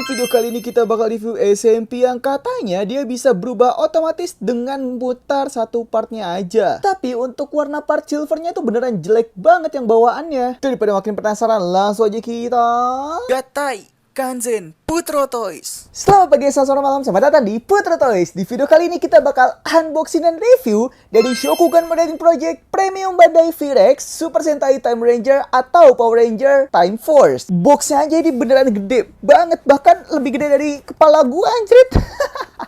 video kali ini kita bakal review SMP yang katanya dia bisa berubah otomatis dengan putar satu partnya aja. Tapi untuk warna part silvernya itu beneran jelek banget yang bawaannya. Daripada makin penasaran, langsung aja kita gatai Kanzen Putro Toys. Selamat pagi, selamat malam, selamat datang di Putro Toys. Di video kali ini kita bakal unboxing dan review dari Shokugan Modeling Project Premium Bandai V-Rex Super Sentai Time Ranger atau Power Ranger Time Force. Boxnya aja ini beneran gede banget, bahkan lebih gede dari kepala gua anjrit.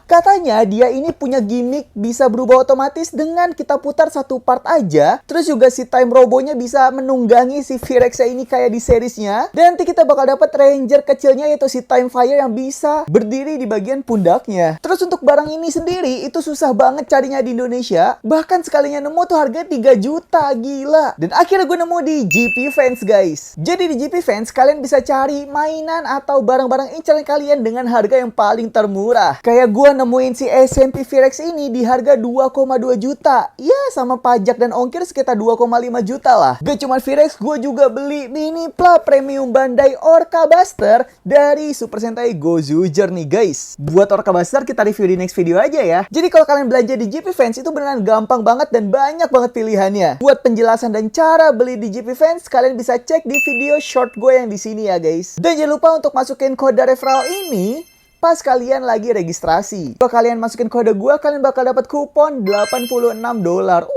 Katanya dia ini punya gimmick bisa berubah otomatis dengan kita putar satu part aja. Terus juga si Time Robonya bisa menunggangi si V-Rex ini kayak di seriesnya. Dan nanti kita bakal dapat Ranger kecilnya yaitu si Time Fire yang bisa berdiri di bagian pundaknya. Terus untuk barang ini sendiri itu susah banget carinya di Indonesia. Bahkan sekalinya nemu tuh harga 3 juta, gila. Dan akhirnya gue nemu di GP Fans guys. Jadi di GP Fans kalian bisa cari mainan atau barang-barang incaran kalian dengan harga yang paling termurah. Kayak gue nemuin si SMP V-Rex ini di harga 2,2 juta. Ya sama pajak dan ongkir sekitar 2,5 juta lah. Gak cuma V-Rex, gue juga beli Mini Pla Premium Bandai Orca Buster dari Super Sentai Gozuger nih guys. Buat Orca Buster kita review di next video aja ya. Jadi kalau kalian belanja di GP Fans itu beneran gampang banget dan banyak banget pilihannya. Buat penjelasan dan cara beli di GP Fans kalian bisa cek di video short gue yang di sini ya guys. Dan jangan lupa untuk masukin kode referral ini pas kalian lagi registrasi. Kalau kalian masukin kode gua, kalian bakal dapat kupon $86.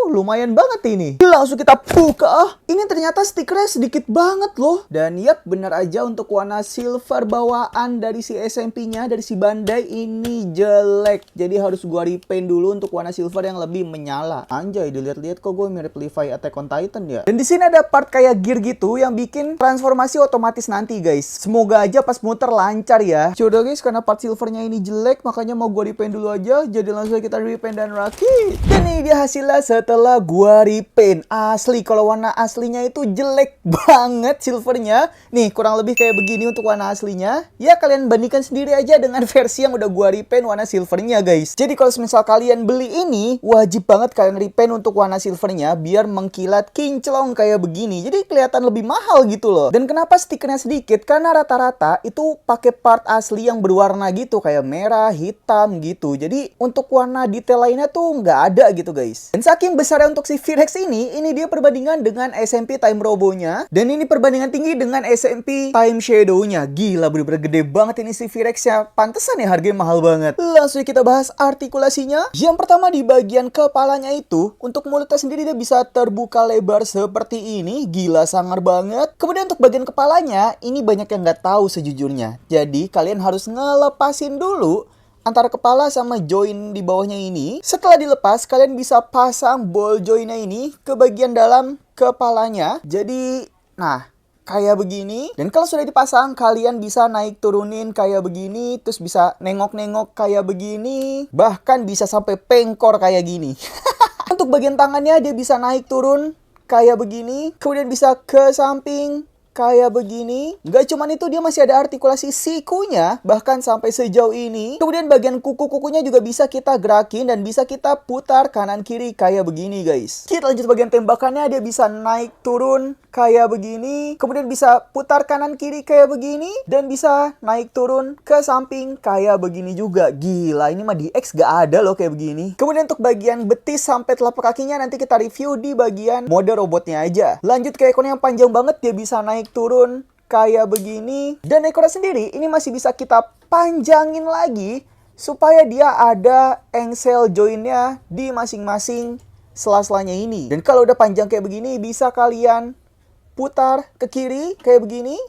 Lumayan banget ini. Langsung kita buka. Ini ternyata stikernya sedikit banget loh. Dan yap, bener aja untuk warna silver bawaan dari si SMP-nya, dari si Bandai ini jelek. Jadi harus gua repaint dulu untuk warna silver yang lebih menyala. Anjay, dilihat-lihat kok gue mirip Levi Attack on Titan ya. Dan di sini ada part kayak gear gitu yang bikin transformasi otomatis nanti guys. Semoga aja pas muter lancar ya. Coba guys, karena part silvernya ini jelek, makanya mau gue repaint dulu aja. Jadi langsung kita repaint dan rakit. Dan ini dia hasilnya setelah gue repaint. Asli, kalau warna aslinya itu jelek banget silvernya. Nih, kurang lebih kayak begini untuk warna aslinya. Ya, kalian bandingkan sendiri aja dengan versi yang udah gue repaint warna silvernya guys. Jadi kalau misal kalian beli ini, wajib banget kalian repaint untuk warna silvernya biar mengkilat kinclong kayak begini. Jadi kelihatan lebih mahal gitu loh. Dan kenapa stikernya sedikit? Karena rata-rata itu pakai part asli yang berwarna gitu, kayak merah, hitam gitu. Jadi untuk warna detail lainnya tuh nggak ada gitu guys. Dan saking besarnya untuk si V-Rex ini dia perbandingan dengan SMP Time Robo-nya. Dan ini perbandingan tinggi dengan SMP Time Shadow-nya. Gila, bener-bener gede banget ini si V-Rex-nya. Pantesan ya harganya mahal banget. Langsung kita bahas artikulasinya. Yang pertama di bagian kepalanya itu, untuk mulutnya sendiri dia bisa terbuka lebar seperti ini. Gila, sangar banget. Kemudian untuk bagian kepalanya, ini banyak yang nggak tahu sejujurnya. Jadi kalian harus lepasin dulu antara kepala sama join di bawahnya ini. Setelah dilepas, kalian bisa pasang ball joinnya ini ke bagian dalam kepalanya. Jadi, nah, kayak begini. Dan kalau sudah dipasang, kalian bisa naik turunin kayak begini. Terus bisa nengok-nengok kayak begini. Bahkan bisa sampai pengkor kayak gini. Untuk bagian tangannya, dia bisa naik turun kayak begini. Kemudian bisa ke samping kayak begini. Gak cuman itu, dia masih ada artikulasi sikunya, bahkan sampai sejauh ini. Kemudian bagian kuku-kukunya juga bisa kita gerakin dan bisa kita putar kanan kiri kayak begini guys. Kita lanjut bagian tembakannya, dia bisa naik turun kayak begini. Kemudian bisa putar kanan kiri kayak begini. Dan bisa naik turun ke samping kayak begini juga. Gila, ini mah di X gak ada loh kayak begini. Kemudian untuk bagian betis sampai telapak kakinya nanti kita review di bagian mode robotnya aja. Lanjut ke ekornya yang panjang banget, dia bisa naik turun kayak begini. Dan ekornya sendiri ini masih bisa kita panjangin lagi supaya dia ada engsel joinnya di masing-masing sela-selanya ini. Dan kalau udah panjang kayak begini, bisa kalian putar ke kiri kayak begini,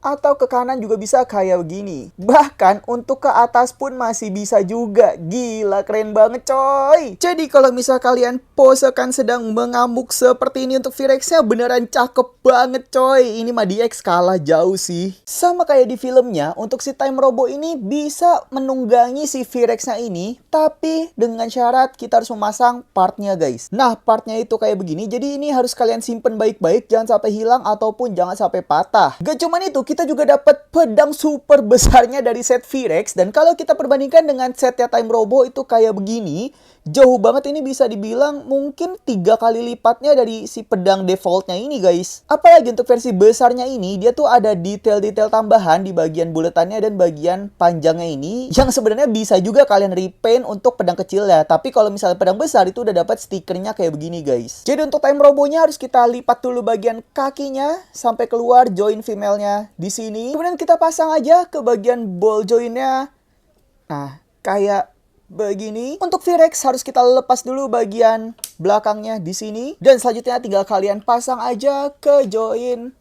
atau ke kanan juga bisa kayak begini. Bahkan untuk ke atas pun masih bisa juga. Gila, keren banget coy. Jadi kalau misal kalian posekan sedang mengamuk seperti ini untuk V-Rex-nya, beneran cakep banget coy. Ini mah DX kalah jauh sih. Sama kayak di filmnya, untuk si Time Robo ini bisa menunggangi si V-Rex-nya ini, tapi dengan syarat kita harus memasang partnya guys. Nah, partnya itu kayak begini. Jadi ini harus kalian simpen baik-baik, jangan sampai hilang ataupun jangan sampai patah. Gak cuman itu, kita juga dapat pedang super besarnya dari set V-Rex. Dan kalau kita perbandingkan dengan setnya Time Robo itu kayak begini, jauh banget, ini bisa dibilang mungkin 3 kali lipatnya dari si pedang defaultnya ini guys. Apalagi untuk versi besarnya ini, dia tuh ada detail-detail tambahan di bagian buletannya dan bagian panjangnya ini, yang sebenarnya bisa juga kalian repaint untuk pedang kecil ya. Tapi kalau misalnya pedang besar itu udah dapat stikernya kayak begini guys. Jadi untuk Time Robonya harus kita lipat dulu bagian kakinya sampai keluar join female-nya di sini. Kemudian kita pasang aja ke bagian ball joinnya. Nah, kayak begini. Untuk V-Rex harus kita lepas dulu bagian belakangnya di sini. Dan selanjutnya tinggal kalian pasang aja ke join.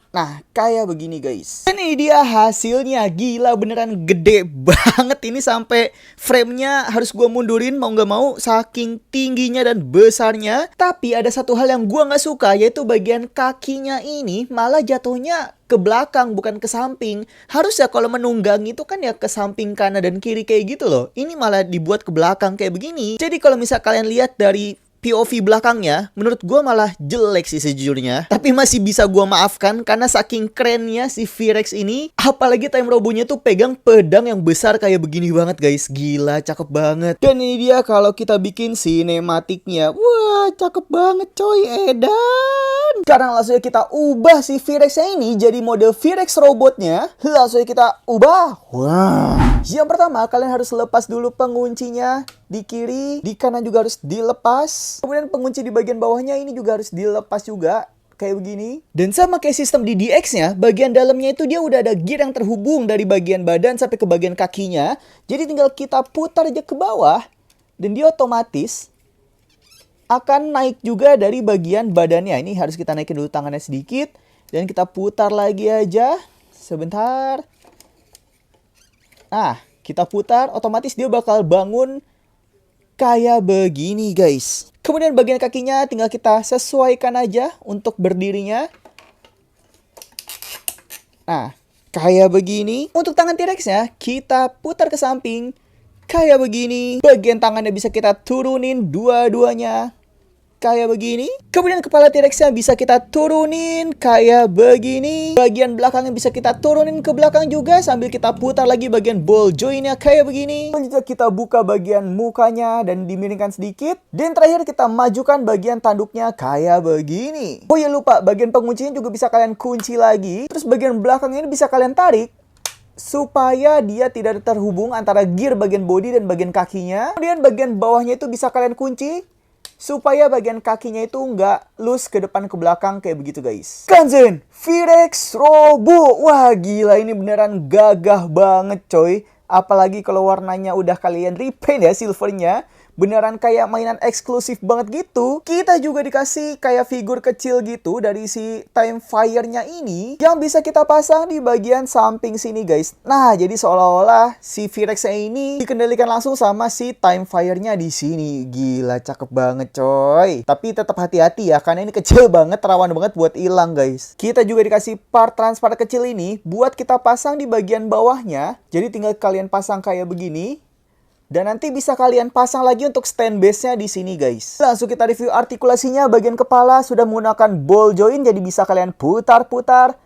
Nah, kayak begini guys. Ini dia hasilnya. Gila, beneran gede banget ini, sampai framenya harus gue mundurin mau nggak mau saking tingginya dan besarnya. Tapi ada satu hal yang gue nggak suka, yaitu bagian kakinya ini malah jatuhnya ke belakang bukan ke samping. Harusnya kalau menunggang itu kan ya ke samping kanan dan kiri kayak gitu loh. Ini malah dibuat ke belakang kayak begini. Jadi kalau misal kalian lihat dari POV belakangnya, menurut gue malah jelek sih sejujurnya. Tapi masih bisa gue maafkan karena saking kerennya si V-Rex ini. Apalagi Time Robonya tuh pegang pedang yang besar kayak begini banget guys. Gila, cakep banget. Dan ini dia kalau kita bikin sinematiknya. Wah, cakep banget coy, edan. Sekarang langsung kita ubah si V-Rex-nya ini jadi mode V-Rex robotnya. Langsung kita ubah. Wah. Yang pertama, kalian harus lepas dulu penguncinya di kiri, di kanan juga harus dilepas. Kemudian pengunci di bagian bawahnya ini juga harus dilepas juga, kayak begini. Dan sama kayak sistem di DX-nya, bagian dalamnya itu dia udah ada gear yang terhubung dari bagian badan sampai ke bagian kakinya. Jadi tinggal kita putar aja ke bawah, dan dia otomatis akan naik juga dari bagian badannya. Ini harus kita naikin dulu tangannya sedikit, dan kita putar lagi aja. Sebentar. Nah, kita putar, otomatis dia bakal bangun kayak begini guys. Kemudian bagian kakinya tinggal kita sesuaikan aja untuk berdirinya. Nah, kayak begini. Untuk tangan T-Rex-nya kita putar ke samping kayak begini. Bagian tangannya bisa kita turunin dua-duanya kayak begini. Kemudian kepala T-Rex-nya bisa kita turunin kayak begini. Bagian belakangnya bisa kita turunin ke belakang juga sambil kita putar lagi bagian ball joint-nya kayak begini. Selanjutnya kita buka bagian mukanya dan dimiringkan sedikit. Dan terakhir kita majukan bagian tanduknya kayak begini. Oh ya lupa, bagian penguncinya juga bisa kalian kunci lagi. Terus bagian belakangnya ini bisa kalian tarik supaya dia tidak terhubung antara gear bagian body dan bagian kakinya. Kemudian bagian bawahnya itu bisa kalian kunci supaya bagian kakinya itu nggak loose ke depan ke belakang kayak begitu guys. Kanzen V-Rex Robo. Wah gila, ini beneran gagah banget coy. Apalagi kalau warnanya udah kalian repaint ya, silvernya. Beneran kayak mainan eksklusif banget gitu. Kita juga dikasih kayak figur kecil gitu dari si Time Fire-nya ini, yang bisa kita pasang di bagian samping sini guys. Nah, jadi seolah-olah si V-Rex-nya ini dikendalikan langsung sama si Time Fire-nya di sini. Gila, cakep banget coy. Tapi tetap hati-hati ya, karena ini kecil banget, rawan banget buat hilang guys. Kita juga dikasih part transparan kecil ini buat kita pasang di bagian bawahnya. Jadi tinggal kalian pasang kayak begini. Dan nanti bisa kalian pasang lagi untuk stand base-nya di sini guys. Langsung kita review artikulasinya. Bagian kepala sudah menggunakan ball joint, jadi bisa kalian putar-putar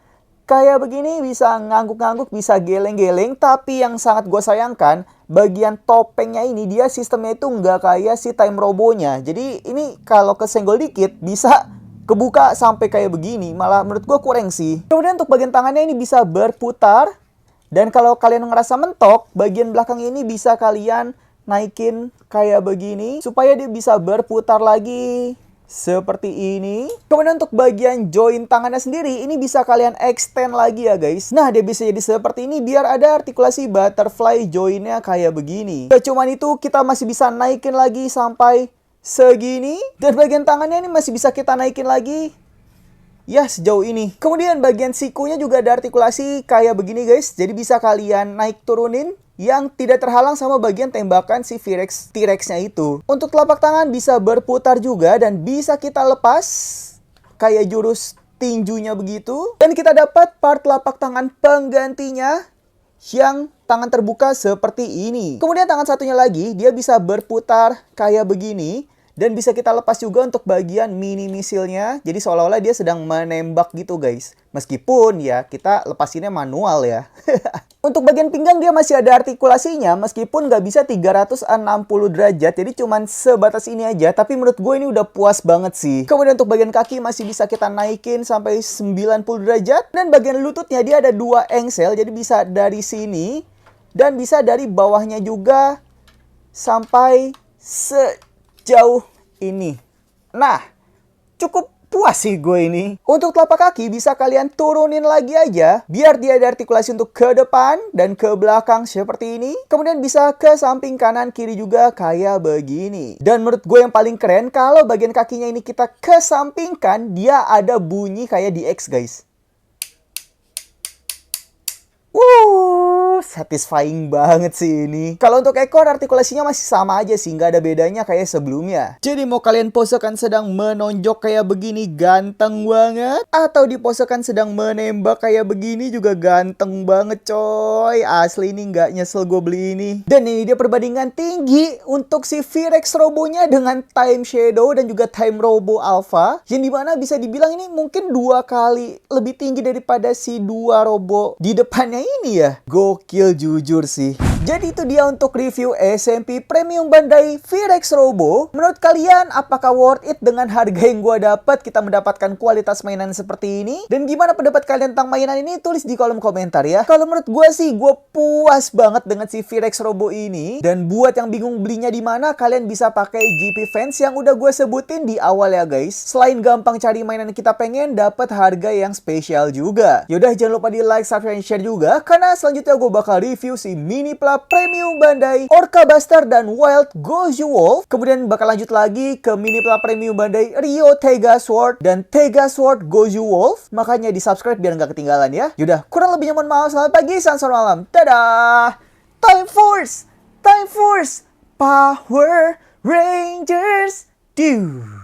kayak begini, bisa ngangguk-ngangguk, bisa geleng-geleng. Tapi yang sangat gue sayangkan, bagian topengnya ini dia sistemnya itu nggak kayak si Time Robonya. Jadi ini kalau kesenggol dikit bisa kebuka sampai kayak begini. Malah menurut gue kurang sih. Kemudian untuk bagian tangannya ini bisa berputar. Dan kalau kalian ngerasa mentok, bagian belakang ini bisa kalian naikin kayak begini supaya dia bisa berputar lagi seperti ini. Kemudian untuk bagian joint tangannya sendiri, ini bisa kalian extend lagi ya guys. Nah, dia bisa jadi seperti ini biar ada artikulasi butterfly jointnya kayak begini. Gak cuman itu, kita masih bisa naikin lagi sampai segini. Dan bagian tangannya ini masih bisa kita naikin lagi. Ya, sejauh ini. Kemudian bagian sikunya juga ada artikulasi kayak begini guys. Jadi bisa kalian naik turunin yang tidak terhalang sama bagian tembakan si V-Rex T-Rex-nya itu. Untuk telapak tangan bisa berputar juga dan bisa kita lepas kayak jurus tinjunya begitu. Dan kita dapat part telapak tangan penggantinya yang tangan terbuka seperti ini. Kemudian tangan satunya lagi dia bisa berputar kayak begini. Dan bisa kita lepas juga untuk bagian mini misilnya. Jadi seolah-olah dia sedang menembak gitu guys. Meskipun ya kita lepasinnya manual ya. Untuk bagian pinggang dia masih ada artikulasinya. Meskipun nggak bisa 360 derajat. Jadi cuman sebatas ini aja. Tapi menurut gue ini udah puas banget sih. Kemudian untuk bagian kaki masih bisa kita naikin sampai 90 derajat. Dan bagian lututnya dia ada 2 engsel. Jadi bisa dari sini. Dan bisa dari bawahnya juga. Sampai sejauh ini. Nah, cukup puas sih gue ini. Untuk telapak kaki bisa kalian turunin lagi aja. Biar dia ada artikulasi untuk ke depan dan ke belakang seperti ini. Kemudian bisa ke samping kanan kiri juga kayak begini. Dan menurut gue yang paling keren, kalau bagian kakinya ini kita kesampingkan, dia ada bunyi kayak di X guys. Satisfying banget sih ini. Kalau untuk ekor artikulasinya masih sama aja sih, nggak ada bedanya kayak sebelumnya. Jadi mau kalian posekan sedang menonjok kayak begini ganteng banget, atau diposekan sedang menembak kayak begini juga ganteng banget coy. Asli ini nggak nyesel gue beli ini. Dan ini dia perbandingan tinggi untuk si V-Rex Robonya dengan Time Shadow dan juga Time Robo Alpha, yang dimana bisa dibilang ini mungkin 2 kali lebih tinggi daripada si 2 robo di depannya ini ya. Gokil jujur sih. Jadi itu dia untuk review SMP Premium Bandai V-Rex Robo. Menurut kalian apakah worth it dengan harga yang gue dapat kita mendapatkan kualitas mainan seperti ini? Dan gimana pendapat kalian tentang mainan ini? Tulis di kolom komentar ya. Kalau menurut gue sih gue puas banget dengan si V-Rex Robo ini. Dan buat yang bingung belinya di mana, kalian bisa pakai GP Fans yang udah gue sebutin di awal ya guys. Selain gampang cari mainan yang kita pengen, dapat harga yang spesial juga. Yaudah jangan lupa di like, subscribe, dan share juga. Karena selanjutnya gue bakal review si Mini Pla Premium Bandai Orca Buster dan Wild Goju Wolf. Kemudian bakal lanjut lagi ke Mini Pla Premium Bandai Rio Tega Sword dan Tega Sword Goju Wolf. Makanya di subscribe biar nggak ketinggalan ya. Yaudah, kurang lebihnya mohon maaf. Selamat pagi, selamat malam. Dadah! Time Force! Time Force! Power Rangers! Dude!